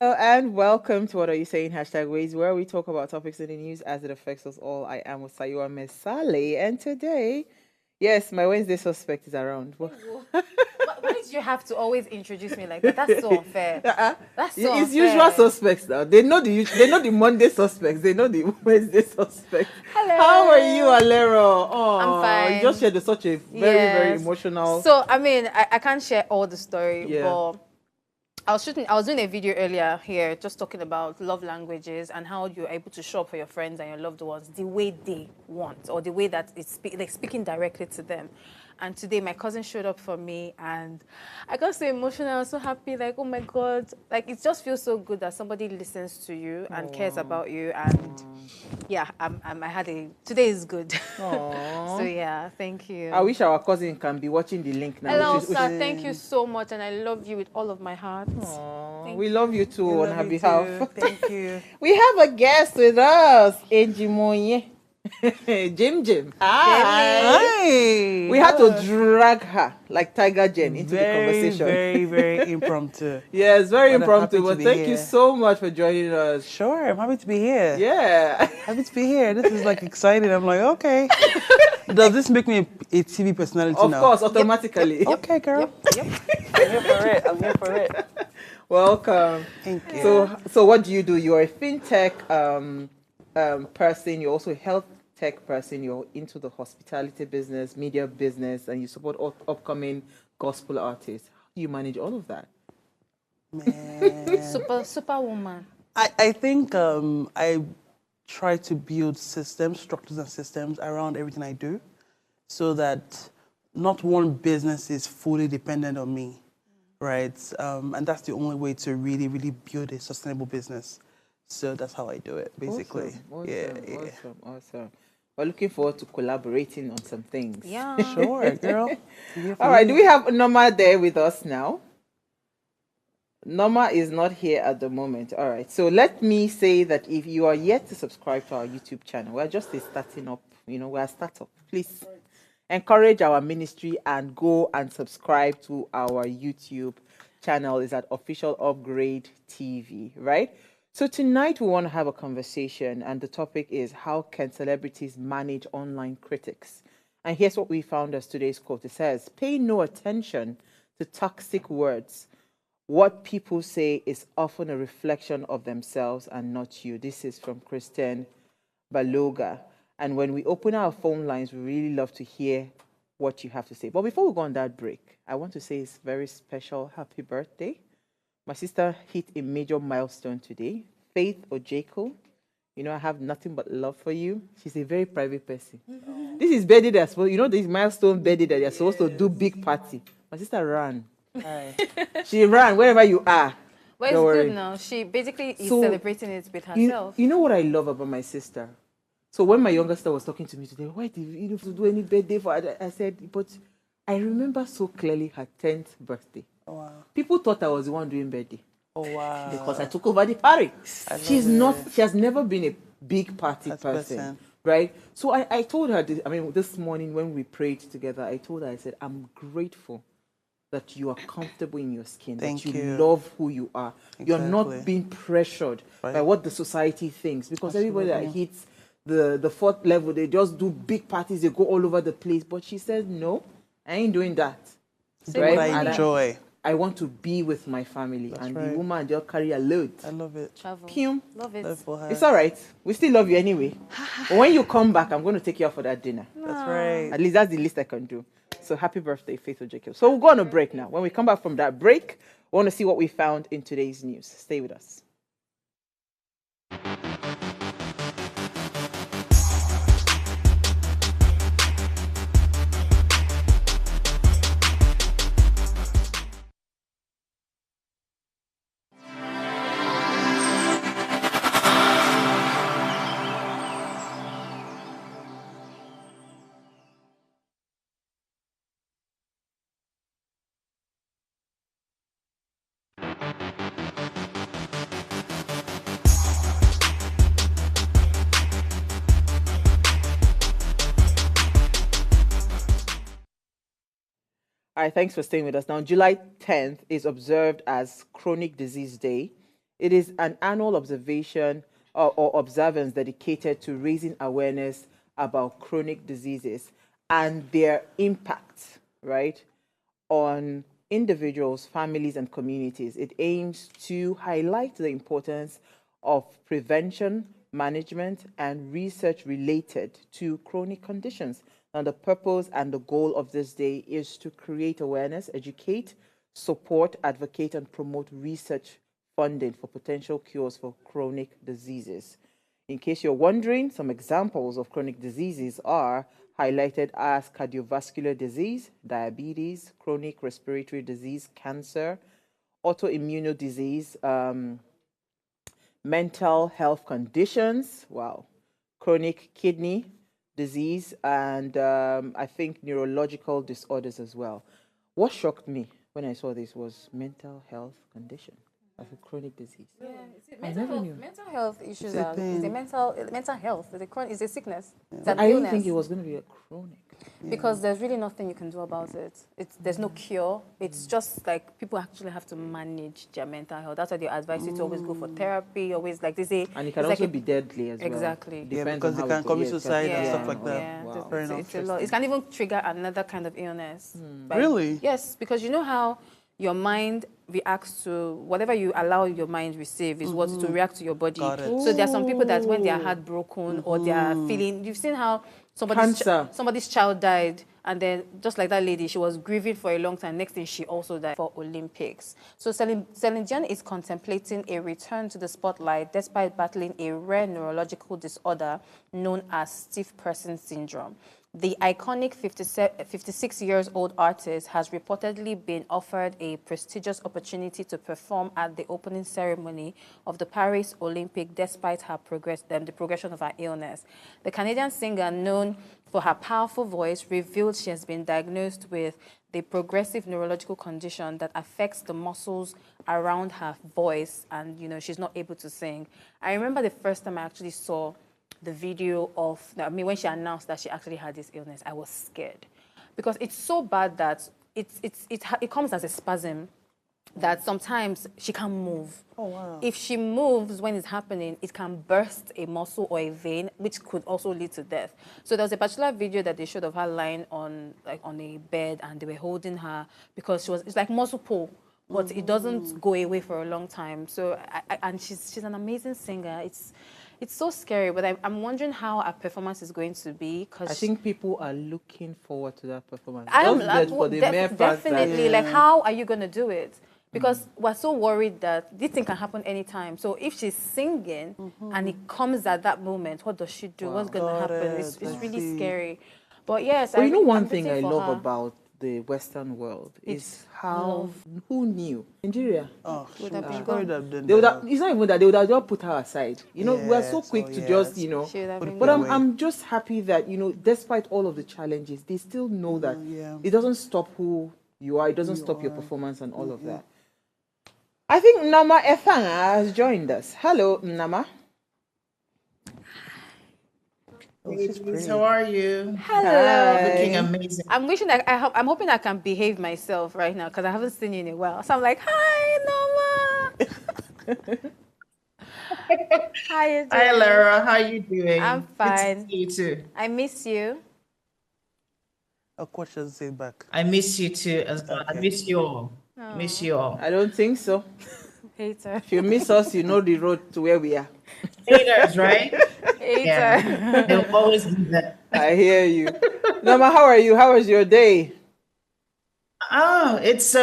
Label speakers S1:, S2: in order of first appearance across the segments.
S1: And welcome to What Are You Saying? Hashtag Ways, where we talk about topics in the news as it affects us all. I am Sayua Mesale, and today, yes, my Wednesday suspect is around.
S2: Why did you have to always introduce me like that? That's so unfair.
S1: Uh-uh.
S2: That's so
S1: It's usual
S2: unfair.
S1: suspects now. They know the Monday suspects. They know the Wednesday suspects. How are you,
S2: Hello.
S1: Alero?
S2: I'm
S1: Oh, you just
S2: fine.
S1: shared such a very, very
S2: Yes.
S1: emotional.
S2: So I mean, I can't share all the story,
S1: Yeah.
S2: but I was doing a video earlier here just talking about love languages and how you're able to show up for your friends and your loved ones the way they want or the way that it's like speaking directly to them. And today my cousin showed up for me and I got so emotional, I was so happy, like, oh my God, like it just feels so good that somebody listens to you and cares about you. And yeah, I had today is good. So
S1: Aww.
S2: yeah, thank
S1: I
S2: you.
S1: wish our cousin can be watching the link now.
S2: Hello,
S1: We should,
S2: sir. Thank you so much, and I love you with all of my heart.
S1: Aw,
S2: Thank
S1: we love you
S2: you.
S3: We
S1: too on
S3: love
S1: her
S3: you
S1: behalf.
S3: too. Thank you.
S1: We have a guest with us, Ejimoye. Jim. Hi.
S3: Hi.
S1: We had to drag her like Tiger Jen into the
S3: Very,
S1: conversation.
S3: very, very impromptu.
S1: Yes, very
S3: But I'm happy
S1: impromptu,
S3: to
S1: but
S3: be
S1: thank you
S3: here.
S1: so much for joining us.
S3: Sure, I'm happy to be here.
S1: Yeah.
S3: Happy to be here. This is like exciting. I'm like, okay. Does this make me a TV personality
S1: Of
S3: now?
S1: course, automatically.
S3: Okay, girl.
S2: Yep.
S3: I'm here for it. I'm here for it.
S1: Welcome.
S3: Thank you.
S1: So what do? You're a fintech person. You're also a health tech person. You're into the hospitality business, media business, and you support upcoming gospel artists. How do you manage all of that?
S3: Man.
S2: Superwoman.
S3: I think I try to build systems, structures and systems around everything I do so that not one business is fully dependent on me, right? And that's the only way to really, really build a sustainable business. So that's how I do it, basically.
S1: Awesome. We're looking forward to collaborating on some things.
S2: Yeah.
S3: Sure, girl.
S1: All right. Do we have Norma there with us now? Norma is not here at the moment. All right. So let me say that if you are yet to subscribe to our YouTube channel, we're just a starting up, we're a startup. Please encourage our ministry and go and subscribe to our YouTube channel. Is at Official Upgrade TV, right? So tonight we want to have a conversation, and the topic is how can celebrities manage online critics? And here's what we found as today's quote. It says, pay no attention to toxic words. What people say is often a reflection of themselves and not you. This is from Christian Baloga. And when we open our phone lines, we really love to hear what you have to say. But before we go on that break, I want to say it's very special happy birthday. My sister hit a major milestone today. Faith Ojeko. I have nothing but love for you. She's a very private person. This is birthday that's supposed, this milestone birthday that they're supposed to do big party. My sister ran.
S3: Hi.
S1: She ran wherever you are.
S2: Well,
S1: Don't
S2: it's
S1: worry.
S2: good now. She basically is
S1: So,
S2: celebrating it with
S1: You,
S2: herself.
S1: you know what I love about my sister? So when my younger sister was talking to me today, why did you have to do any birthday for her? I said, but I remember so clearly her 10th birthday.
S3: Oh, wow.
S1: People thought I was the one doing birthday
S3: Oh, wow.
S1: because I took over the party. She has never been a big party person,
S3: person.
S1: right? So I told her, this morning when we prayed together, I told her, I said, I'm grateful that you are comfortable in your skin,
S3: Thank
S1: that you
S3: you.
S1: love who you are. You're not
S3: Exactly.
S1: being pressured by what the society thinks, because everybody that
S3: Absolutely.
S1: hits the fourth level, they just do big parties, they go all over the place. But she said, no, I ain't doing that.
S2: Say
S1: right?
S3: What I
S1: And
S3: enjoy.
S1: I want to be with my family. And
S3: right.
S1: the woman just carry a load.
S3: I love it.
S2: Travel.
S1: Pew.
S2: Love it.
S3: Love for her.
S1: It's all right. We still love you anyway. But when you come back, I'm going to take you out for that dinner.
S3: That's right.
S1: At least that's the least I can do. So happy birthday, Faith Ojeko. So we'll go on a break now. When we come back from that break, we want to see what we found in today's news. Stay with us. All right, thanks for staying with us. Now, July 10th is observed as Chronic Disease Day, It is an annual observation or observance dedicated to raising awareness about chronic diseases and their impact, right, on individuals, families, and communities. It aims to highlight the importance of prevention, management, and research related to chronic conditions. Now, the purpose and the goal of this day is to create awareness, educate, support, advocate, and promote research funding for potential cures for chronic diseases. In case you're wondering, some examples of chronic diseases are highlighted as cardiovascular disease, diabetes, chronic respiratory disease, cancer, autoimmune disease, mental health conditions, wow, chronic kidney disease, and I think neurological disorders as well. What shocked me when I saw this was mental health condition as a chronic disease.
S2: Yeah, see,
S1: I never knew.
S2: mental health issues
S3: It's a
S2: are is a
S3: thing.
S2: mental health is a sickness. It's an
S1: I didn't
S2: illness.
S1: think it was going to be a chronic.
S2: Because there's really nothing you can do about it. There's no cure. It's just like people actually have to manage their mental health. That's why they advise you to always go for therapy. Always like they say,
S1: And it can
S2: it's
S1: also
S2: like
S1: be deadly as well.
S2: Exactly.
S3: Yeah,
S1: Depends
S3: because
S1: on
S3: they
S1: how
S3: can commit
S1: it goes.
S3: suicide and
S2: Yeah.
S3: stuff like that.
S2: Yeah,
S1: Wow.
S3: Fair enough.
S2: it's a lot. It can even trigger another kind of illness.
S3: Really?
S2: Yes, because you know how your mind reacts to whatever you allow your mind receive is what to react to your body.
S3: Got it.
S2: So there are some people that when they are heartbroken or they are feeling, you've seen how
S1: Cancer.
S2: somebody's child died, and then just like that lady, she was grieving for a long time. Next thing, she also died for Olympics. So Celine Dion is contemplating a return to the spotlight despite battling a rare neurological disorder known as stiff person syndrome. The iconic 56 years old artist has reportedly been offered a prestigious opportunity to perform at the opening ceremony of the Paris Olympic despite the progression of her illness. The Canadian singer, known for her powerful voice, revealed she has been diagnosed with the progressive neurological condition that affects the muscles around her voice, and she's not able to sing. I remember the first time I actually saw the video of, when she announced that she actually had this illness, I was scared because it's so bad that it comes as a spasm that sometimes she can't move.
S3: Oh, wow.
S2: If she moves when it's happening, it can burst a muscle or a vein, which could also lead to death. So there was a particular video that they showed of her lying on a bed, and they were holding her because it's like muscle pull, but it doesn't go away for a long time. So and she's an amazing singer. It's so scary, but I'm wondering how our performance is going to be. Cause
S1: I think people are looking forward to that performance.
S2: Definitely. Like, how are you going to do it? Because we're so worried that this thing can happen anytime. So if she's singing and it comes at that moment, what does she do? What's going to happen? It's really scary. But yes,
S1: But one
S2: I'm
S1: thing I
S2: rooting for
S1: love
S2: her.
S1: about the Western world is how, who knew? Nigeria.
S3: Oh,
S2: Would
S3: shoot.
S2: have been
S3: She
S2: gone.
S3: would have done
S1: It's not even that, they would have just put her aside. We are so
S3: Yes,
S1: quick
S3: oh,
S1: to
S3: yes.
S1: just,
S2: She would have been
S1: But
S2: gone.
S1: I'm just happy that, despite all of the challenges, they still know that
S3: yeah.
S1: it doesn't stop who you are, it doesn't stop your performance and all of that. I think Nama Efanga has joined us. Hello, Nama.
S3: Oh, she's pretty.
S4: How are you?
S2: Hello.
S4: Looking amazing.
S2: I'm wishing that I'm hoping I can behave myself right now because I haven't seen you in a while. So I'm like, hi, Norma. How you doing?
S4: Hi, Lara. How you doing?
S2: I'm
S4: Good
S2: fine.
S4: to see you too.
S2: I miss you.
S3: Of course, she'll say back.
S4: I miss you too as well. I miss you all. Miss you all.
S1: I don't think so.
S2: Hater.
S1: If you miss us, you know the road to where we are.
S4: Haters, right?
S2: Hater.
S4: Yeah. They'll always do that.
S1: I hear you. Nama, how are you? How was your day?
S4: Oh, it's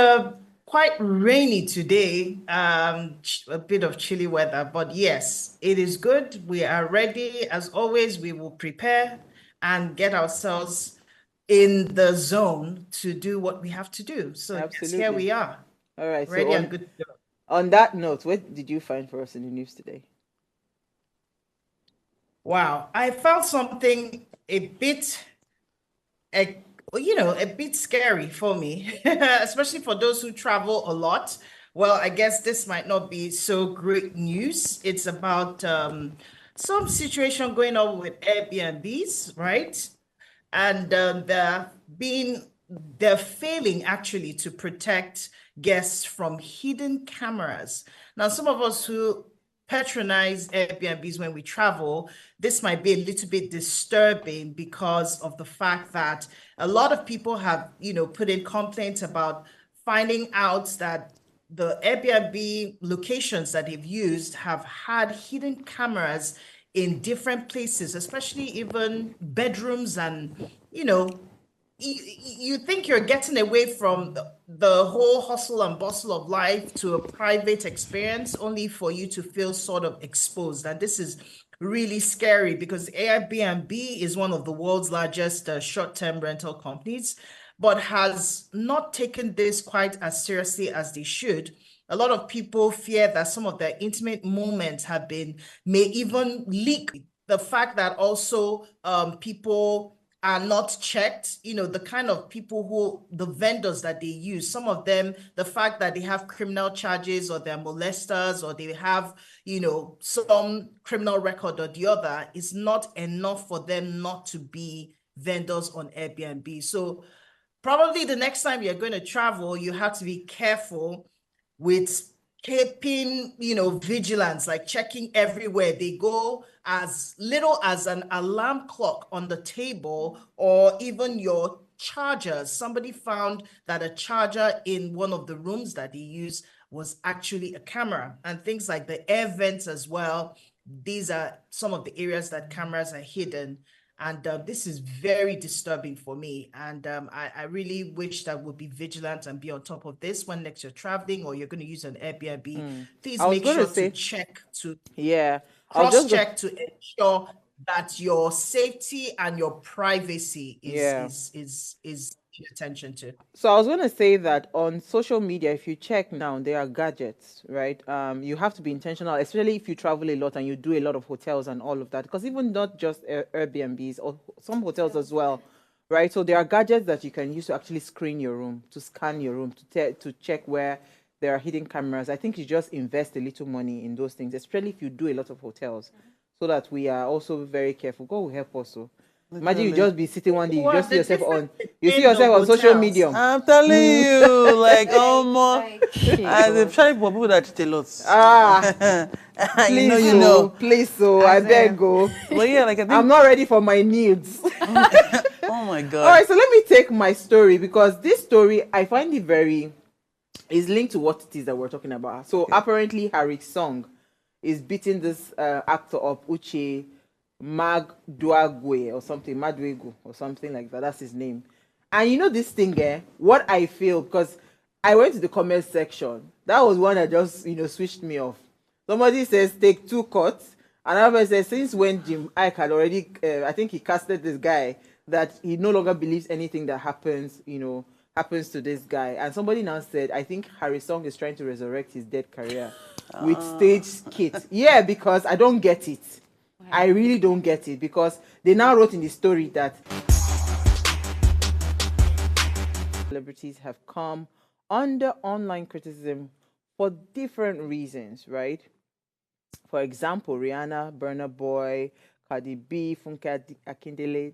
S4: quite rainy today. A bit of chilly weather, but yes, it is good. We are ready. As always, we will prepare and get ourselves in the zone to do what we have to do. So yes, here we are.
S1: All right.
S4: Ready
S1: So
S4: and good to go.
S1: on that note, what did you find for us in the news today?
S4: Wow, I found something a bit, a bit scary for me, especially for those who travel a lot. Well, I guess this might not be so great news. It's about some situation going on with Airbnbs, right? And they're failing actually to protect guests from hidden cameras. Now, some of us who patronize Airbnbs when we travel, this might be a little bit disturbing because of the fact that a lot of people have, put in complaints about finding out that the Airbnb locations that they've used have had hidden cameras in different places, especially even bedrooms and, you think you're getting away from the whole hustle and bustle of life to a private experience only for you to feel sort of exposed. And this is really scary because Airbnb is one of the world's largest short-term rental companies, but has not taken this quite as seriously as they should. A lot of people fear that some of their intimate moments may even leak. The fact that also people are not checked, the kind of people the vendors that they use, some of them, the fact that they have criminal charges or they're molesters or they have, some criminal record or the other is not enough for them not to be vendors on Airbnb. So probably the next time you're going to travel, you have to be careful with keeping, vigilance, like checking everywhere. They go as little as an alarm clock on the table or even your chargers. Somebody found that a charger in one of the rooms that they use was actually a camera, and things like the air vents as well. These are some of the areas that cameras are hidden. And this is very disturbing for me. And I really wish that we'd be vigilant and be on top of this when next you're traveling or you're going to use an Airbnb. Please
S1: I was
S4: make
S1: going to
S4: sure to
S1: say,
S4: check, to
S1: yeah, I was just going,
S4: cross-check to ensure that your safety and your privacy
S1: yeah.
S4: is paid attention to.
S1: So I was going to say that on social media, if you check now, there are gadgets, right? You have to be intentional, especially if you travel a lot and you do a lot of hotels and all of that, because even not just Airbnbs or some hotels as well, right? So there are gadgets that you can use to actually screen your room, to scan your room, to check where there are hidden cameras. I think you just invest a little money in those things, especially if you do a lot of hotels, so that we are also very careful. God will help us. So imagine you
S3: Literally.
S1: just be sitting one day, you
S4: What's
S1: just see
S4: the
S1: yourself on,
S4: difference
S1: you see
S4: between the
S1: yourself on social
S4: hotels?
S1: media.
S3: I'm telling you, like, oh, more. As a
S2: God.
S3: trying for people that cheat a lot.
S1: Ah,
S3: You know,
S1: please,
S3: you
S1: so
S3: know.
S1: please, so I
S2: As
S1: beg
S2: in-
S1: go.
S3: But yeah, like I
S1: I'm
S3: think.
S1: not ready for my nudes.
S3: Oh my
S1: All
S3: God.
S1: right, so let me take my story because this story I find it very is linked to what it is that we're talking about. So
S3: Okay.
S1: apparently Harry Song is beating this actor up, Uche Magduagwe or something, Madwego or something like that. That's his name. And you know this thing, what I feel, because I went to the comment section. That was one that just, switched me off. Somebody says take 2 cuts. Another person says since when Jim Ike had already, I think he casted this guy, that he no longer believes anything that happens, happens to this guy. And somebody now said, I think Harry Song is trying to resurrect his dead career with stage skits. Yeah, because I don't get it. I really don't get it because they now wrote in the story that celebrities have come under online criticism for different reasons, right? For example, Rihanna, Burna Boy, Cardi B, Funke Akindele.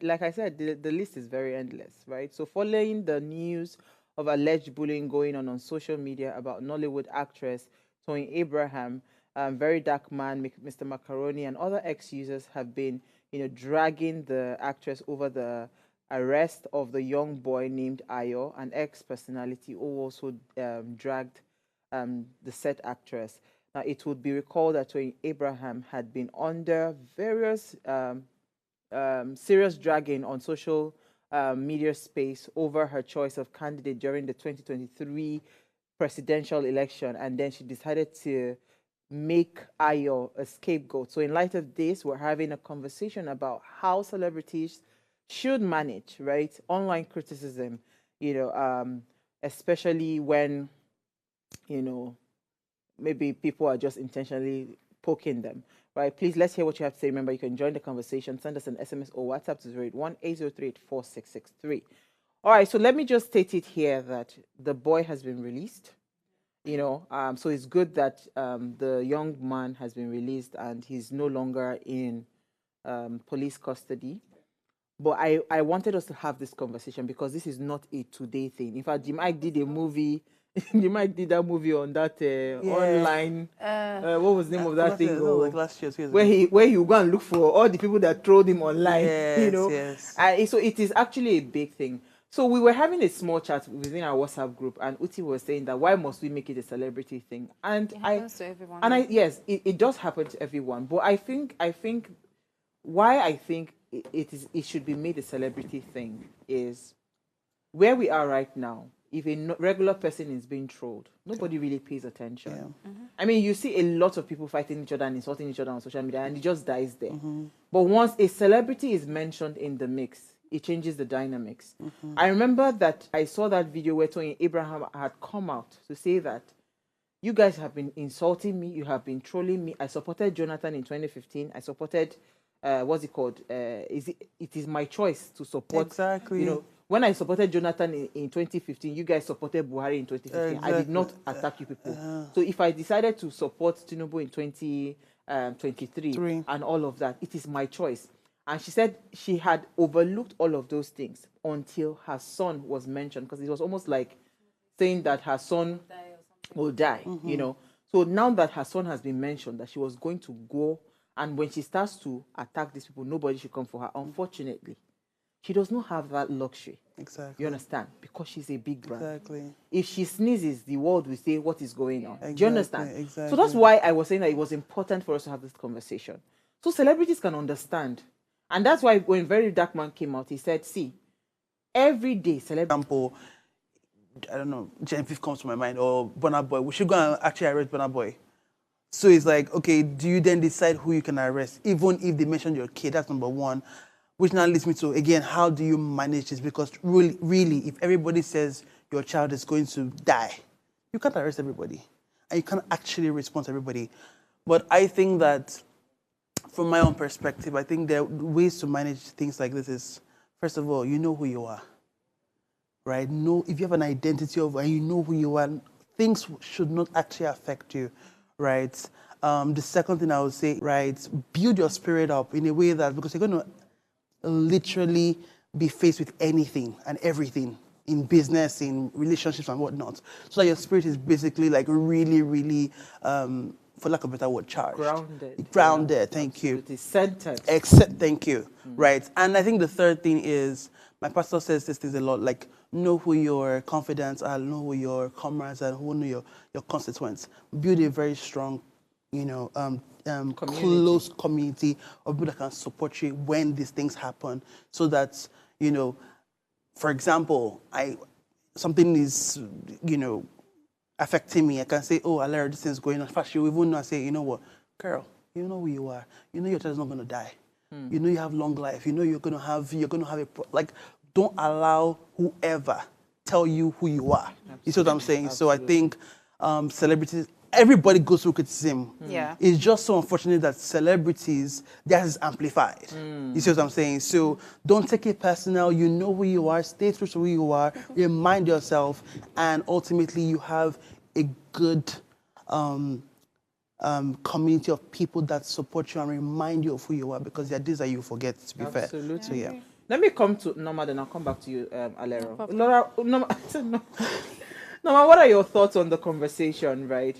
S1: Like I said, the list is very endless, right? So, following the news of alleged bullying going on social media about Nollywood actress Toyin Abraham, Very Dark Man, Mr. Macaroni, and other ex-users have been, dragging the actress over the arrest of the young boy named Ayo, an ex-personality who also dragged the said actress. Now, it would be recalled that when Abraham had been under various serious dragging on social media space over her choice of candidate during the 2023 presidential election, and then she decided to make Ayo a scapegoat. So, in light of this, we're having a conversation about how celebrities should manage, right, online criticism, especially when, maybe people are just intentionally poking them, right? Please, let's hear what you have to say. Remember, you can join the conversation. Send us an SMS or WhatsApp to 081-803-4663. All right, so let me just state it here that the boy has been released. So it's good that the young man has been released and he's no longer in police custody. But I wanted us to have this conversation because this is not a today thing. In fact, Jim Ike did a movie You might did that movie on that online. What was the name of that
S3: Last year,
S1: thing?
S3: no, like
S1: Oh,
S3: last year, 2 years
S1: where
S3: ago.
S1: he will go and look for all the people that trolled him online.
S3: Yes, yes.
S1: And so it is actually a big thing. So we were having a small chat within our WhatsApp group, and Uti was saying that why must we make it a celebrity thing? And
S2: It happens to everyone.
S1: I yes, it does happen to everyone. But I think why I think it should be made a celebrity thing is where we are right now. If a regular person is being trolled, nobody really pays attention.
S3: Yeah.
S1: I mean, you see a lot of people fighting each other and insulting each other on social media, and it just dies there. But once a celebrity is mentioned in the mix, it changes the dynamics. I remember that I saw that video where Tony Abraham had come out to say that you guys have been insulting me, you have been trolling me. I supported Jonathan in 2015. I supported what's it called? It is my choice to support.
S3: Exactly.
S1: You know, when I supported Jonathan in 2015, you guys supported Buhari in 2015. I did not attack you people. So if I decided to support Tinubu in 2023 and all of that, it is my choice. And she said she had overlooked all of those things until her son was mentioned, because it was almost like saying that her son will die, you know. So now that her son has been mentioned, that she was going to go, and when she starts to attack these people, nobody should come for her. Unfortunately, she does not have that luxury.
S3: Exactly.
S1: You understand? Because she's a big brand.
S3: Exactly.
S1: If she sneezes, the world will say, what is going on?
S3: Exactly.
S1: Do you understand?
S3: Exactly.
S1: So that's why I was saying that it was important for us to have this conversation. So celebrities can understand. And that's why when Very Dark Man came out, he said, see, every day celebrities...
S3: Example, I don't know, Genevieve comes to my mind, or Burna Boy. We should go and actually arrest Burna Boy. So it's like, okay, do you then decide who you can arrest? Even if they mention your kid, that's number one. Which now leads me to, again, how do you manage this? Because really, if everybody says your child is going to die, you can't arrest everybody. And you can't actually respond to everybody. But I think that, from my own perspective, I think there are ways to manage things like this is, first of all, you know who you are. Right? Know if you have an identity of and you know who you are, things should not actually affect you, right? The second thing I would say, right, build your spirit up in a way that, because you're going to literally be faced with anything and everything in business, in relationships and whatnot, so that your spirit is basically like really, for lack of a better word, charged. Grounded, yeah, thank you.
S1: Centered.
S3: Thank you, right? And I think the third thing is, my pastor says this things a lot, like, know who your confidants are, know who your comrades are, who know your constituents. Build a very strong, close community of people that can support you when these things happen, so that, for example, something is, affecting me. I can say, oh, Alara, this is going on. In fact, you even know, I say, you know what, girl, you know who you are. You know your child is not going to die. You know you have long life. You know you're going to have don't allow whoever tell you who you are. Absolutely. You see what I'm saying? Absolutely. So I think celebrities, everybody goes through criticism.
S2: Yeah.
S3: It's just so unfortunate that celebrities, theirs is amplified. You see what I'm saying? So don't take it personal. You know who you are. Stay true to who you are. Remind yourself. And ultimately, you have a good community of people that support you and remind you of who you are, because there are days that you forget, to be fair.
S1: Absolutely.
S3: So, yeah.
S1: Let me come to Norma, then I'll come back to you, Alero. Norma, Norma, what are your thoughts on the conversation, right?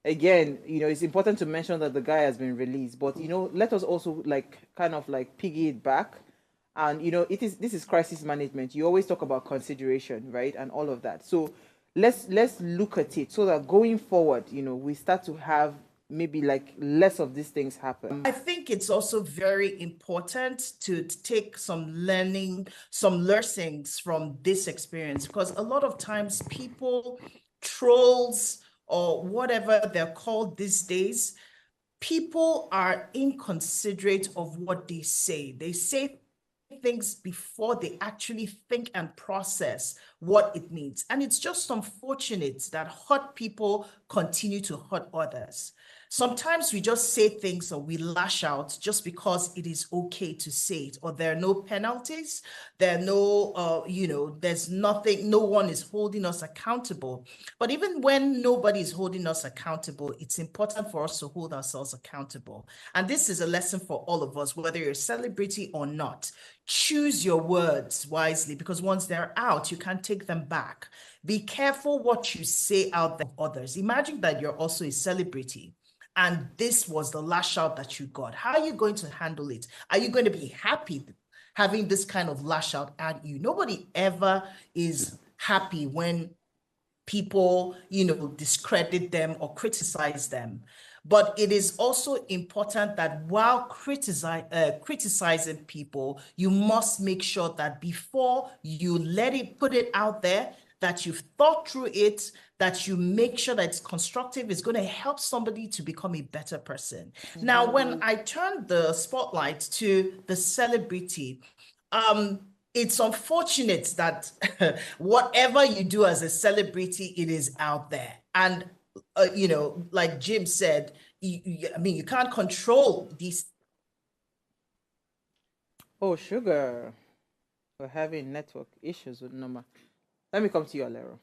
S1: Again, it's important to mention that the guy has been released, but, let us also kind of piggy it back. And, this is crisis management. You always talk about consideration, right? And all of that. So let's look at it so that going forward, we start to have maybe less of these things happen.
S4: I think it's also very important to take some learnings from this experience, because a lot of times people, trolls or whatever they're called these days, people are inconsiderate of what they say. They say things before they actually think and process what it means. And it's just unfortunate that hurt people continue to hurt others. Sometimes we just say things or we lash out just because it is okay to say it, or there are no penalties, there are no, there's nothing, no one is holding us accountable. But even when nobody is holding us accountable, it's important for us to hold ourselves accountable. And this is a lesson for all of us, whether you're a celebrity or not. Choose your words wisely, because once they're out, you can't take them back. Be careful what you say out there to others. Imagine that you're also a celebrity and this was the lash out that you got. How are you going to handle it? Are you going to be happy having this kind of lash out at you? Nobody ever is happy when people, discredit them or criticize them. But it is also important that while criticizing people, you must make sure that before you put it out there, that you've thought through it, that you make sure that it's constructive, it's going to help somebody to become a better person. Now, when I turn the spotlight to the celebrity, it's unfortunate that whatever you do as a celebrity, it is out there. And, like Jim said, you can't control these.
S1: Oh, sugar. We're having network issues with Noma. Let me come to you, Alero.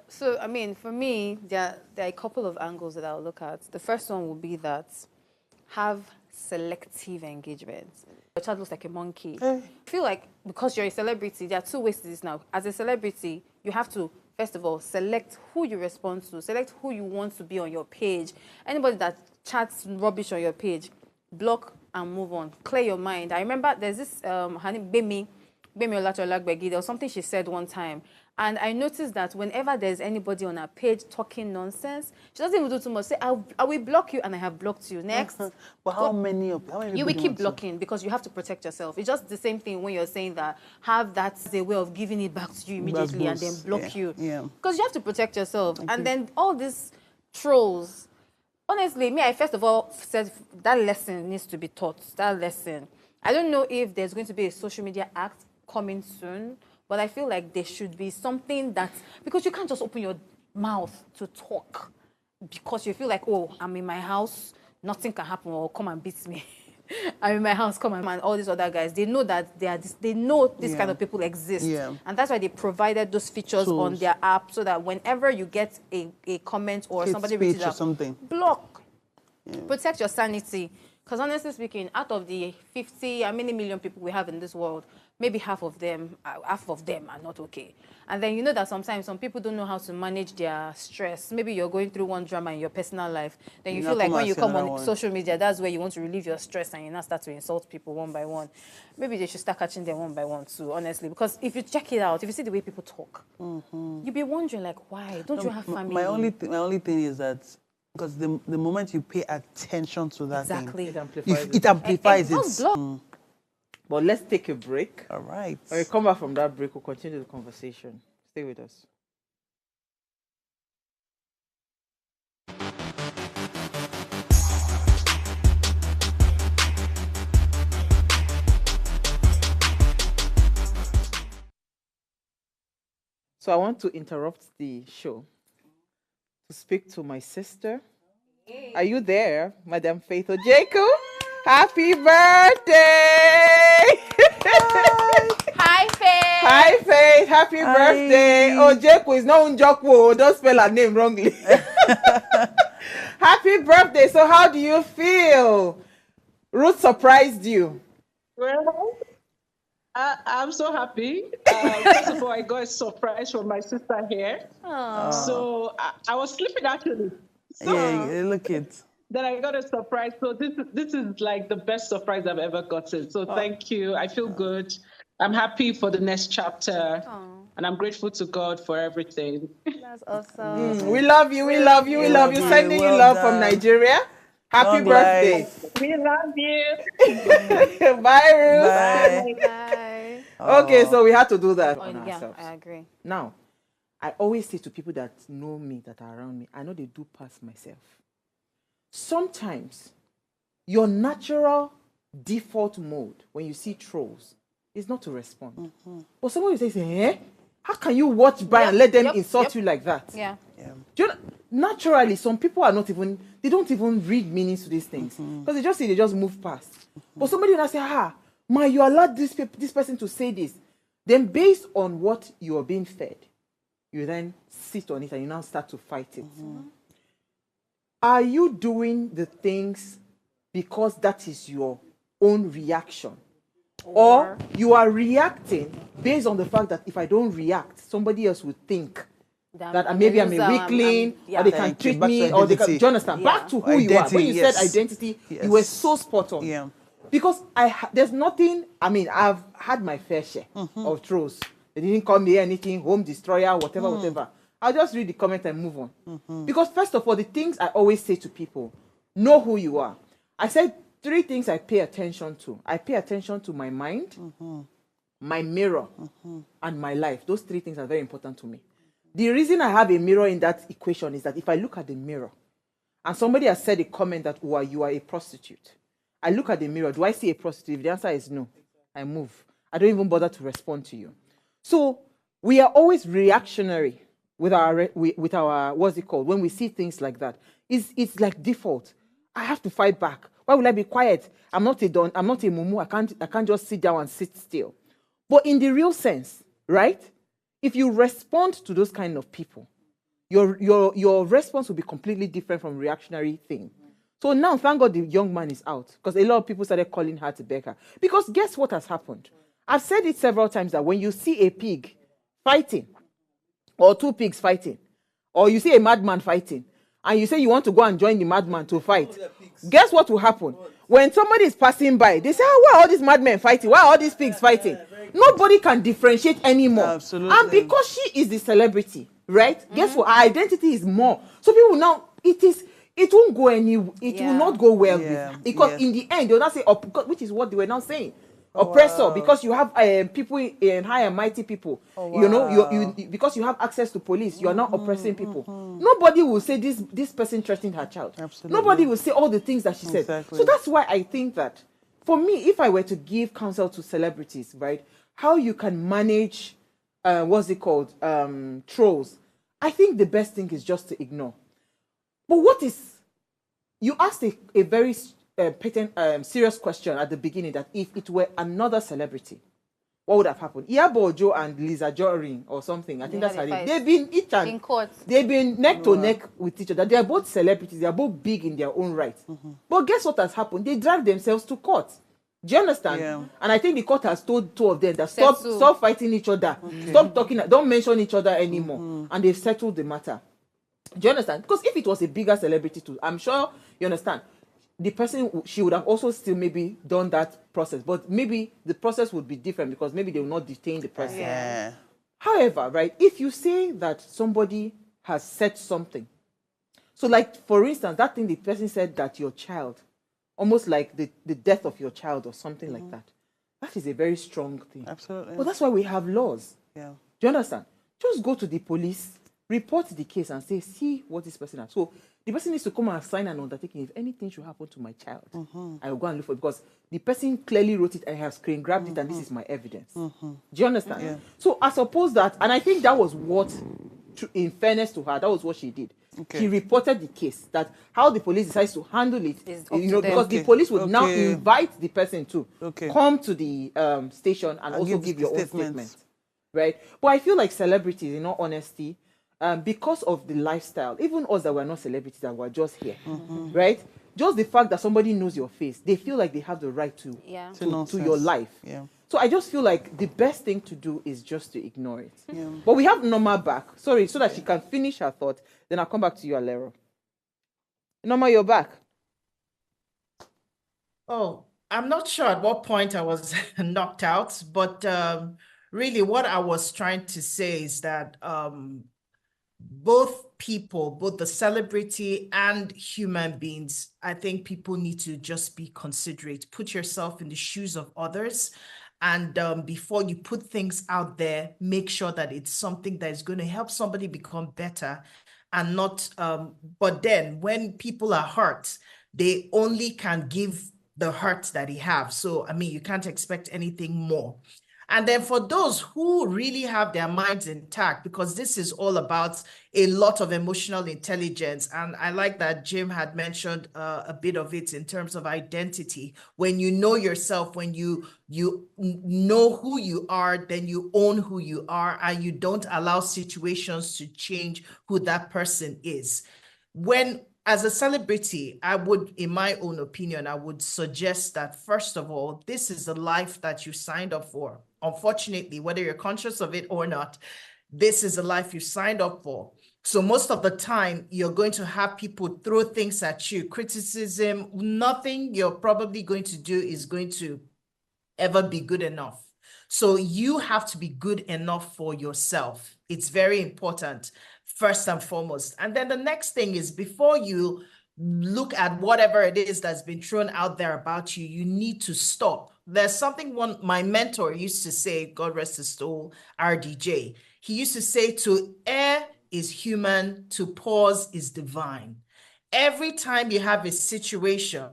S2: So, I mean, for me, there are a couple of angles that I'll look at. The first one will be that have selective engagement. Your child looks like a monkey. I feel like because you're a celebrity, there are two ways to this now. As a celebrity, you have to, first of all, select who you respond to, select who you want to be on your page. Anybody that chats rubbish on your page, block and move on. Clear your mind. I remember there's this Bemi Olatola, there was something she said one time. And I noticed that whenever there's anybody on her page talking nonsense, she doesn't even do too much. Say, I will block you, and I have blocked you. Next.
S3: But how many
S2: you will keep blocking because you have to protect yourself. It's just the same thing when you're saying that have that as a way of giving it back to you immediately and then block you.
S3: Yeah.
S2: Because you have to protect yourself. And then all these trolls, honestly, I first of all said that lesson needs to be taught. That lesson. I don't know if there's going to be a social media act coming soon, but I feel like there should be something that, because you can't just open your mouth to talk because you feel like, oh, I'm in my house, nothing can happen, or come and beat me. I'm in my house, come and all these other guys. They know that they know this kind of people exist.
S3: Yeah.
S2: And that's why they provided those features on their app so that whenever you get a comment or somebody reaches out,
S3: something,
S2: block. Yeah. Protect your sanity. Because honestly speaking, out of the 50, how many million people we have in this world, maybe half of them are not okay. And then you know that sometimes some people don't know how to manage their stress. Maybe you're going through one drama in your personal life. Then you feel like when you come on social media, that's where you want to relieve your stress and you now start to insult people one by one. Maybe they should start catching them one by one too, honestly. Because if you check it out, if you see the way people talk, you'll be wondering like, why? Don't you have family?
S3: My only thing is that because the moment you pay attention to that
S2: exactly.
S3: thing, it amplifies it.
S1: But let's take a break.
S3: All right.
S1: When we come back from that break, we'll continue the conversation. Stay with us. So I want to interrupt the show to speak to my sister. Hey. Are you there, Madam Faith Ojeku? Happy birthday!
S2: Hi, Faith!
S1: Hi, Faith! Happy birthday! Ojeku is not Unjokwo. Don't spell her name wrongly. Happy birthday! So how do you feel? Ruth surprised you.
S5: Well, I'm so happy. First of all, I got a surprise from my sister here. Aww. So I was sleeping actually. So,
S3: yeah, look it.
S5: Then I got a surprise. So this is like the best surprise I've ever gotten. So thank you. I feel good. I'm happy for the next chapter. And I'm grateful to God for everything.
S2: That's awesome.
S1: We love you. We love you. We love you. Sending you love from Nigeria. Happy birthday.
S5: We love you.
S1: Bye, Ruth.
S3: Bye.
S2: Bye.
S1: Okay, so we had to do that on ourselves.
S2: I agree.
S1: Now, I always say to people that know me, that are around me, I know they do pass myself. Sometimes your natural default mode when you see trolls is not to respond. But someone will say, how can you watch by and let them insult you like that?
S2: Yeah.
S1: Do you know, naturally, some people are not even, they don't even read meanings to these things because they just see, they just move past. But somebody will not say, you allowed this person to say this. Then based on what you are being fed, you then sit on it and you now start to fight it. Are you doing the things because that is your own reaction? Or you are reacting based on the fact that if I don't react, somebody else would think that maybe I'm a weakling, or they can treat me, or they can, do you understand? Back to who you are. When you said identity, you were so spot on.
S3: Yeah.
S1: Because there's nothing, I mean, I've had my fair share of trolls. They didn't call me anything, home destroyer, whatever. I'll just read the comment and move on. Because first of all, the things I always say to people, know who you are. I said 3 things I pay attention to. I pay attention to my mind, my mirror, and my life. Those 3 things are very important to me. The reason I have a mirror in that equation is that if I look at the mirror, and somebody has said a comment that, you are a prostitute, I look at the mirror, do I see a prostitute? If the answer is no, I move. I don't even bother to respond to you. So we are always reactionary with our what's it called, when we see things like that. It's like default. I have to fight back. Why will I be quiet? I'm not a mumu. I can't just sit down and sit still. But in the real sense, right? If you respond to those kind of people, your response will be completely different from reactionary thing. So now, thank God the young man is out, because a lot of people started calling her to beg her. Because guess what has happened? I've said it several times that when you see a pig fighting, or 2 pigs fighting, or you see a madman fighting, and you say you want to go and join the madman to fight, guess what will happen? When somebody is passing by, they say, why are all these madmen fighting? Why are all these pigs fighting? Nobody can differentiate anymore.
S3: Absolutely.
S1: And because she is the celebrity, right? Guess what? Her identity is more. So people now, it won't go it will not go well. Because in the end, they'll not say, which is what they were now saying. Oppressor, because you have people in high and mighty people. You know, because you have access to police, you are not oppressing people. Nobody will say this person threatened her child.
S3: Absolutely.
S1: Nobody will say all the things that she said. So that's why I think that, for me, if I were to give counsel to celebrities, right, how you can manage, trolls, I think the best thing is just to ignore. But you asked a very serious question at the beginning, that if it were another celebrity, what would have happened? Iyabo Ojo and Lisa Jorin or something, I think that's how they've been in court. They've been neck to neck with each other. They are both celebrities. They are both big in their own right. But guess what has happened? They drag themselves to court. Do you understand? Yeah. And I think the court has told 2 of them that stop fighting each other. Stop talking. Don't mention each other anymore. And they've settled the matter. Do you understand? Because if it was a bigger celebrity too, I'm sure you understand, the person, she would have also still maybe done that process. But maybe the process would be different, because maybe they will not detain the person.
S3: Yeah.
S1: However, right, if you say that somebody has said something, so like, for instance, that thing the person said that your child, almost like the death of your child or something like that, that is a very strong thing.
S3: Absolutely.
S1: But that's why we have laws.
S3: Yeah.
S1: Do you understand? Just go to the police, report the case and say, see what this person has. So the person needs to come and sign an undertaking. If anything should happen to my child, I will go and look for it, because the person clearly wrote it, I have screen grabbed it, and this is my evidence. Do you understand? Yeah. So I suppose that, and I think that was what, in fairness to her, that was what she did. Okay. She reported the case. That how the police decides to handle it, because the police would now invite the person to come to the station and also give your own statement, right? But I feel like celebrities, in all honesty, because of the lifestyle, even us that were not celebrities, that were just here, right? Just the fact that somebody knows your face, they feel like they have the right to your life. Yeah. So I just feel like the best thing to do is just to ignore it. Yeah. But we have Norma back. Sorry, so that she can finish her thought. Then I'll come back to you, Alero. Norma, you're back.
S4: Oh, I'm not sure at what point I was knocked out, but really what I was trying to say is that both people, both the celebrity and human beings, I think people need to just be considerate. Put yourself in the shoes of others. And before you put things out there, make sure that it's something that is going to help somebody become better, and not, but then when people are hurt, they only can give the hurt that they have. So, I mean, you can't expect anything more. And then for those who really have their minds intact, because this is all about a lot of emotional intelligence. And I like that Jim had mentioned a bit of it in terms of identity. When you know yourself, when you know who you are, then you own who you are, and you don't allow situations to change who that person is. When, as a celebrity, I would, in my own opinion, I would suggest that, first of all, this is the life that you signed up for. Unfortunately, whether you're conscious of it or not, this is the life you signed up for. So most of the time, you're going to have people throw things at you, criticism. Nothing you're probably going to do is going to ever be good enough. So you have to be good enough for yourself. It's very important, first and foremost. And then the next thing is, before you look at whatever it is that's been thrown out there about you, you need to stop. There's something my mentor used to say, God rest his soul, RDJ. He used to say, to err is human, to pause is divine. Every time you have a situation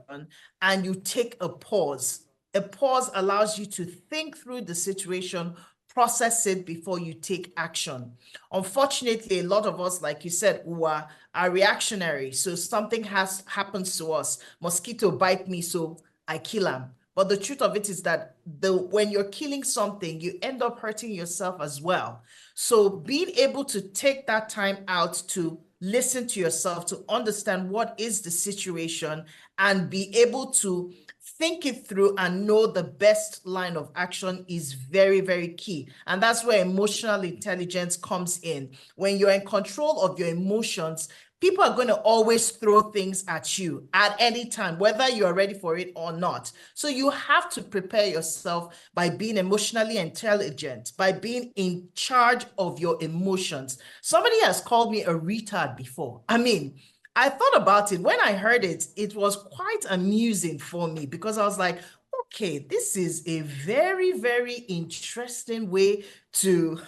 S4: and you take a pause allows you to think through the situation, process it before you take action. Unfortunately, a lot of us, like you said, Uwa, are reactionary. So something happens to us. Mosquito bite me, so I kill him. But the truth of it is that when you're killing something, you end up hurting yourself as well. So being able to take that time out to listen to yourself, to understand what is the situation, and be able to think it through and know the best line of action is very, very key. And that's where emotional intelligence comes in. When you're in control of your emotions, people are going to always throw things at you at any time, whether you're ready for it or not. So you have to prepare yourself by being emotionally intelligent, by being in charge of your emotions. Somebody has called me a retard before. I mean, I thought about it. When I heard it, it was quite amusing for me, because I was like, okay, this is a very, very interesting way to,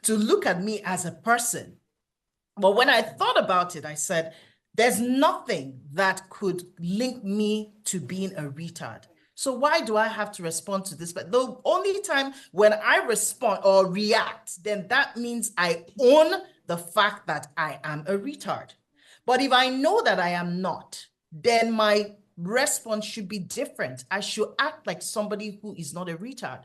S4: to look at me as a person. But when I thought about it, I said, there's nothing that could link me to being a retard. So why do I have to respond to this? But the only time when I respond or react, then that means I own the fact that I am a retard. But if I know that I am not, then my response should be different. I should act like somebody who is not a retard.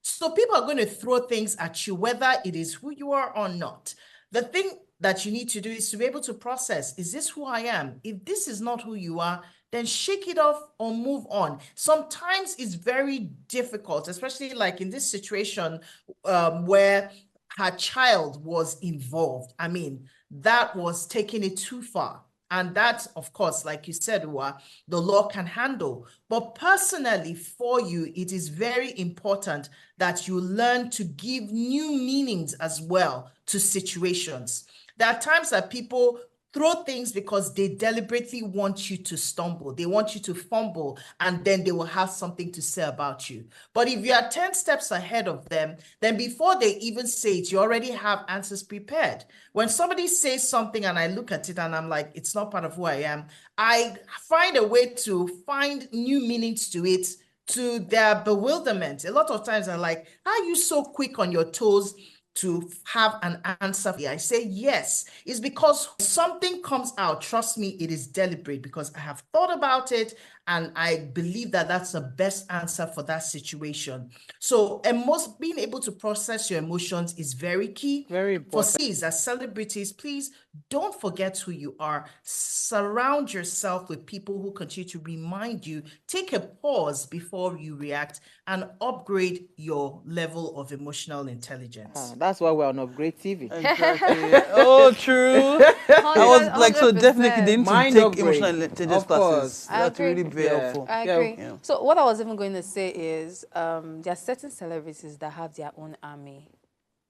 S4: So people are going to throw things at you, whether it is who you are or not. The thing that you need to do is to be able to process, is this who I am? If this is not who you are, then shake it off or move on. Sometimes it's very difficult, especially like in this situation where her child was involved. I mean, that was taking it too far. And that, of course, like you said, Uwa, the law can handle. But personally, for you, it is very important that you learn to give new meanings as well to situations. There are times that people throw things because they deliberately want you to stumble. They want you to fumble, and then they will have something to say about you. But if you are 10 steps ahead of them, then before they even say it, you already have answers prepared. When somebody says something and I look at it and I'm like, it's not part of who I am, I find a way to find new meanings to it, to their bewilderment. A lot of times I'm like, how are you so quick on your toes to have an answer? I say yes. It's because something comes out, trust me, it is deliberate, because I have thought about it and I believe that that's the best answer for that situation. So, and most being able to process your emotions is very key.
S1: Very important.
S4: For C's, as celebrities, please don't forget who you are. Surround yourself with people who continue to remind you. Take a pause before you react and upgrade your level of emotional intelligence.
S1: That's why we're on Upgrade TV.
S3: Exactly. Oh, true. I was like, so definitely they need to
S1: Mind
S3: take
S1: upgrade.
S3: emotional intelligence
S1: Of course.
S3: classes.
S2: I
S3: That's
S2: agree.
S3: really very
S1: Yeah.
S3: helpful.
S2: I agree.
S3: Yeah.
S2: So what I was even going to say is there are certain celebrities that have their own army.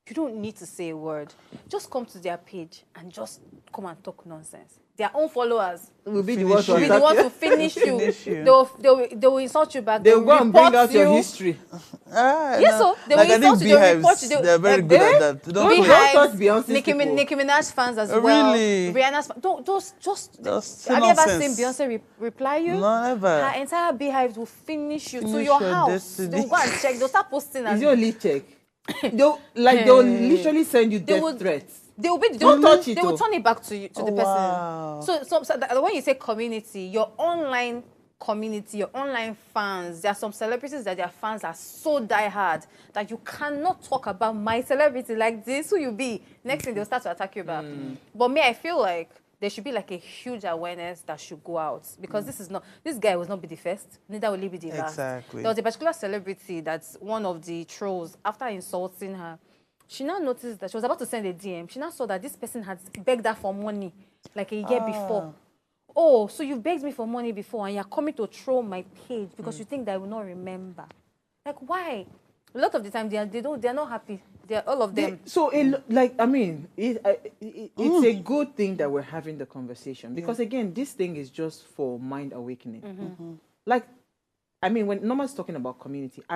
S2: You don't need to say a word. Just come to their page and just come and talk nonsense. Their own followers
S1: We'll be the
S3: Finish
S1: ones
S3: you.
S2: will be the ones to finish you.
S3: Finish you.
S2: They will insult you back.
S1: They'll go and bring
S2: report
S1: out your
S2: you.
S1: history.
S2: Yes, so they
S3: like
S2: will
S3: I think
S2: insult you. They'll report you.
S3: beehives, they're very good at that. They don't
S1: Don't touch Beyonce's
S2: Nicki
S1: people.
S2: Minaj fans as
S3: Oh,
S2: well.
S3: really?
S2: Rihanna's don't just.
S3: That's
S2: Have you ever seen
S3: nonsense.
S2: Beyonce reply you?
S3: No, never.
S2: Her entire beehive will finish you to
S3: Finish
S2: your
S3: your
S2: house.
S3: destiny.
S2: They'll go and check. They'll start posting.
S1: Is
S2: And
S1: your lead check? They'll literally send you death
S2: would-
S1: threats.
S2: they will be.
S1: Don't touch it,
S2: They will
S1: oh.
S2: turn it back to you to the
S3: wow.
S2: person. So when you say community, your online community, your online fans, there are some celebrities that their fans are so diehard that you cannot talk about my celebrity like this. Who you be? Next thing they'll start to attack you back. But me, I feel like there should be like a huge awareness that should go out because this guy will not be the first, neither will he be the last.
S3: Exactly.
S2: There was a particular celebrity that's one of the trolls. After insulting her, she now noticed that she was about to send a DM. She now saw that this person had begged her for money like a year before. Oh, so you begged me for money before and you're coming to troll my page because you think that I will not remember. Like, why? A lot of the time, they're not happy. They're all of them.
S1: It's a good thing that we're having the conversation because again, this thing is just for mind awakening. Like, I mean, when Norma's talking about community,